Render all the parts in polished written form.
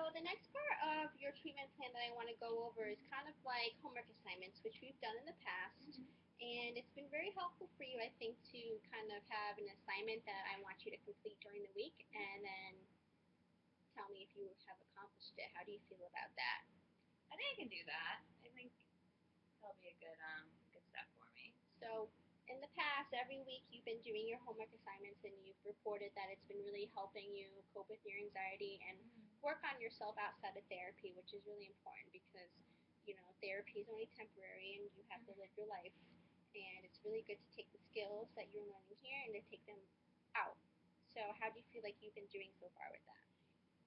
So the next part of your treatment plan that I want to go over is kind of like homework assignments, which we've done in the past. Mhm. And it's been very helpful for you, I think, to kind of have an assignment that I want you to complete during the week and then tell me if you have accomplished it. How do you feel about that? I think I can do that. I think that'll be a good step for me. So, in the past, every week you've been doing your homework assignments and you've reported that it's been really helping you cope with your anxiety and Mhm. work on yourself outside of therapy, which is really important because, therapy is only temporary and you have to live your life. And it's really good to take the skills that you're learning here and to take them out. So, how do you feel like you've been doing so far with that?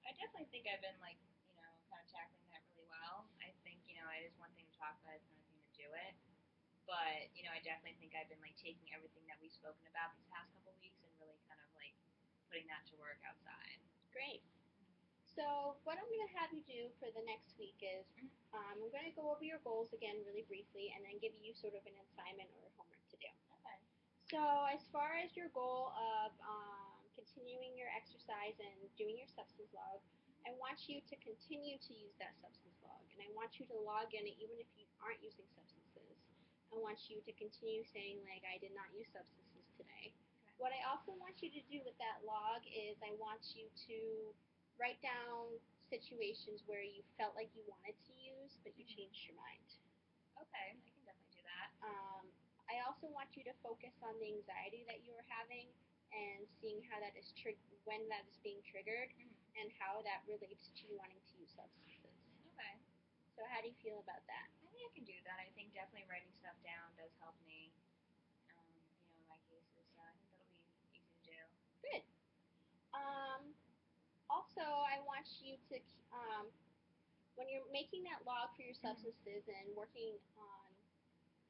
I definitely think I've been kind of tackling that really well. I think it is one thing to talk about, it's another thing to do it. But I definitely think I've been like taking everything that we've spoken about these past couple weeks and really kind of like putting that to work outside. Great. So, what I'm going to have you do for the next week is Mhm. I'm going to go over your goals again really briefly and then give you sort of an assignment or homework to do. Okay. So, as far as your goal of continuing your exercise and doing your substance log, I want you to continue to use that substance log. And I want you to log in it even if you aren't using substances. I want you to continue saying, like, I did not use substances today. Okay. What I also want you to do with that log is I want you to write down situations where you felt like you wanted to use, but you Mhm. changed your mind. Okay, I can definitely do that. I also want you to focus on the anxiety that you are having and seeing how that is when that is being triggered Mhm. and how that relates to you wanting to use substances. Okay. So how do you feel about that? I think I can do that. I think definitely writing stuff down does help me, in my cases. So I think that'll be easy to do. Good. Um, Also, I want you to, when you're making that log for your Mhm. substances and working on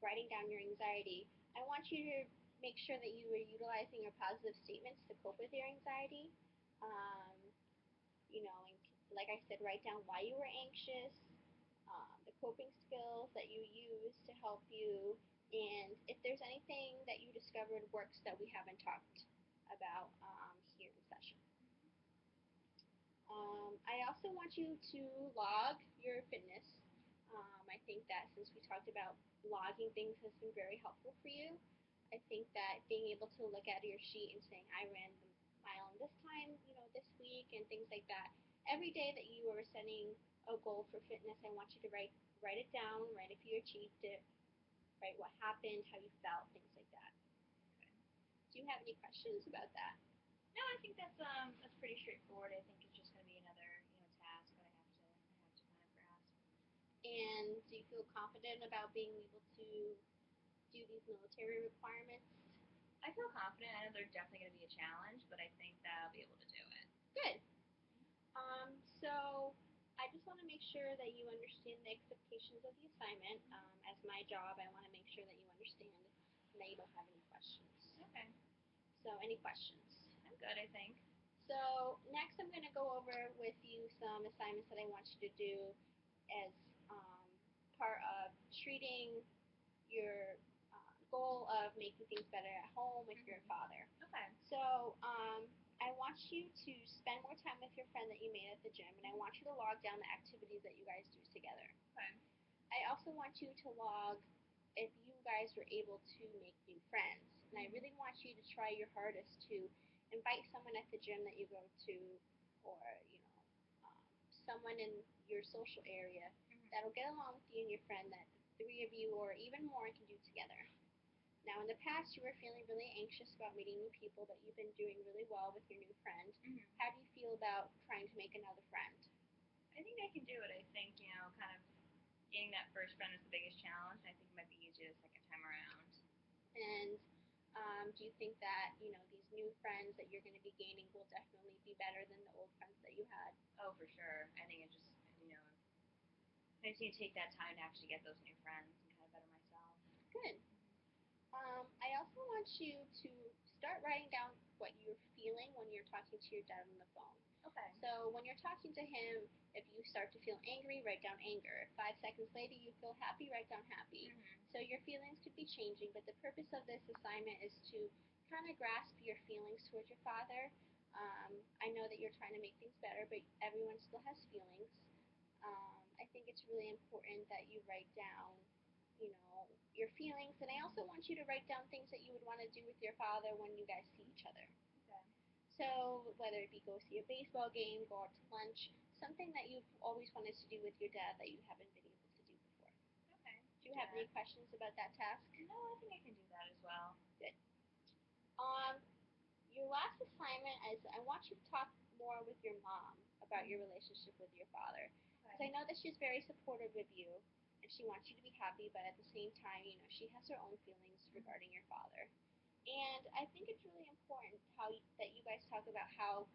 writing down your anxiety, I want you to make sure that you are utilizing your positive statements to cope with your anxiety. Um, and like I said, write down why you were anxious, the coping skills that you use to help you, and if there's anything that you discovered works that we haven't talked about here in session. I also want you to log your fitness. I think that since we talked about logging things has been very helpful for you. I think that being able to look at your sheet and saying, I ran the mile in this time, this week, and things like that. Every day that you are setting a goal for fitness, I want you to write it down, write if you achieved it, write what happened, how you felt, things like that. Okay. Do you have any questions about that? No, I think that's pretty straightforward. I think it's just going to be another task that I have to kind of grasp. And do you feel confident about being able to do these military requirements? I feel confident. I know they're definitely going to be a challenge, but I think that I'll be able to do it. Good. So I just want to make sure that you understand the expectations of the assignment. As my job, I want to make sure that you understand and that you don't have any questions. Okay. So, any questions? I'm good, I think. So, next I'm going to go over with you some assignments that I want you to do as um, part of treating your goal of making things better at home with your Mhm. father. Okay. So I want you to spend more time with your friend that you made at the gym, and I want you to log down the activities that you guys do together. Okay. I also want you to log if you guys were able to make new friends, and I Mhm. really want you to try your hardest to invite someone at the gym that you go to, or someone in your social area Mhm. that'll get along with you and your friend that the three of you or even more can do together. Now, in the past, you were feeling really anxious about meeting new people, but you've been doing really well with your new friend. Mhm. How do you feel about trying to make another friend? I think I can do it. I think kind of getting that first friend is the biggest challenge. I think it might be easier the second time around. And do you think that these new friends that you're going to be gaining will definitely be better than the old friends that you had? Oh, for sure. I think it just I just need to take that time to actually get those new friends and kind of better myself. Good. I also want you to start writing down what you're feeling when you're talking to your dad on the phone. Okay. So when you're talking to him, if you start to feel angry, write down anger. 5 seconds later, you feel happy, write down happy. Mhm. So your feelings could be changing, but the purpose of this assignment is to kind of grasp your feelings towards your father. I know that you're trying to make things better, but everyone still has feelings. I think it's really important that you write down, your feelings, and I also want you to write down things that you would want to do with your father when you guys see each other. Okay. So whether it be go see a baseball game, go out to lunch, something that you've always wanted to do with your dad that you haven't been able to do before. Okay. Do you have any questions about that task? No, I think I can do that as well. Good. Um, your last assignment is I want you to talk more with your mom about your relationship with your father. Because I know that she's very supportive of you and she wants you to be happy, but at the same time, she has her own feelings regarding your father. And I think it's really important that you guys talk about how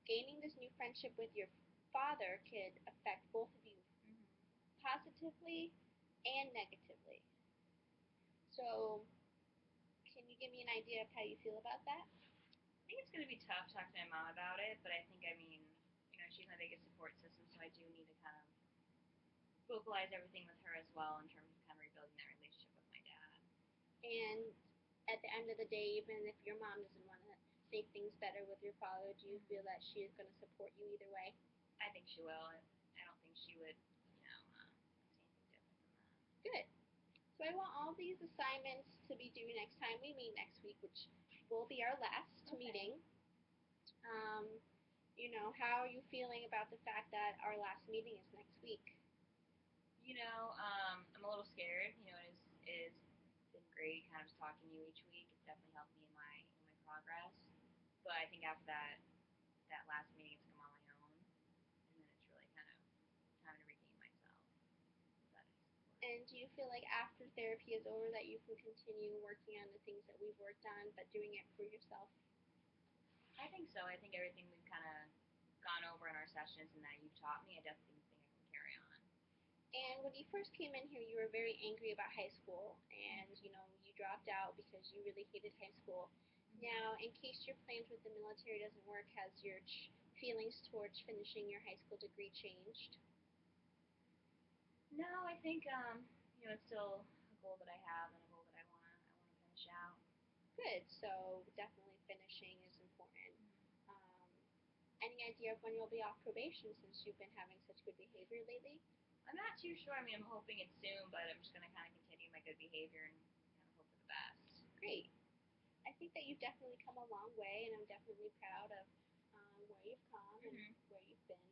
gaining this new friendship with your father could affect both of you positively and negatively. So, can you give me an idea of how you feel about that? I think it's going to be tough talking to my mom about it, but I think, she's my biggest support system, so I do need to kind of vocalize everything with her as well in terms of kind of rebuilding that relationship with my dad. And at the end of the day, even if your mom doesn't want to make things better with your father, do you feel that she is going to support you either way? I think she will. I don't think she would, say anything different than that. Good. So I want all these assignments to be due next time we meet next week, which will be our last meeting. Um, how are you feeling about the fact that our last meeting is next week? I'm a little scared. It's been great kind of talking to you each week. It's definitely helped me in my progress. But I think after that last meeting, it's come on my own, and then it's really kind of time to regain myself. So that is important. And do you feel like after therapy is over that you can continue working on the things that we've worked on, but doing it for yourself? I think so. I think everything we've kind of gone over in our sessions and that you've taught me, I definitely think I can carry on. And when you first came in here, you were very angry about high school, and you dropped out because you really hated high school. Now, in case your plans with the military doesn't work, has your feelings towards finishing your high school degree changed? No, I think it's still a goal that I have and a goal that I want to finish out. Good. So definitely finishing is important. Um, any idea of when you'll be off probation since you've been having such good behavior lately? I'm not too sure. I'm hoping it's soon, but I'm just going to kind of continue my good behavior and kind of hope for the best. Great. I think that you've definitely come a long way, and I'm definitely proud of where you've come and where you've been.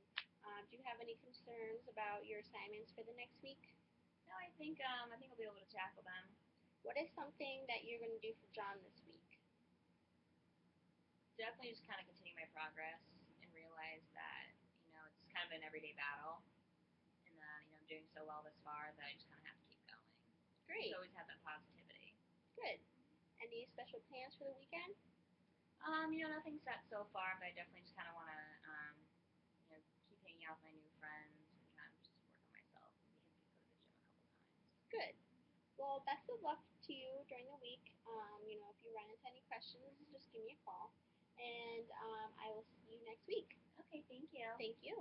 Do you have any concerns about your assignments for the next week? No, I think I'll be able to tackle them. What is something that you're going to do for John this week? Definitely just kind of continue my progress and realize that it's kind of an everyday battle, and that I'm doing so well this far that I just kind of have to keep going. Great. Just always have that positivity. Good. Any special plans for the weekend? Nothing set so far, but I definitely just kind of want to, keep hanging out with my new friends and kind of just work on myself and maybe go to the gym a couple times. Good. Well, best of luck to you during the week. If you run into any questions, just give me a call. And I will see you next week. Okay, thank you. Thank you.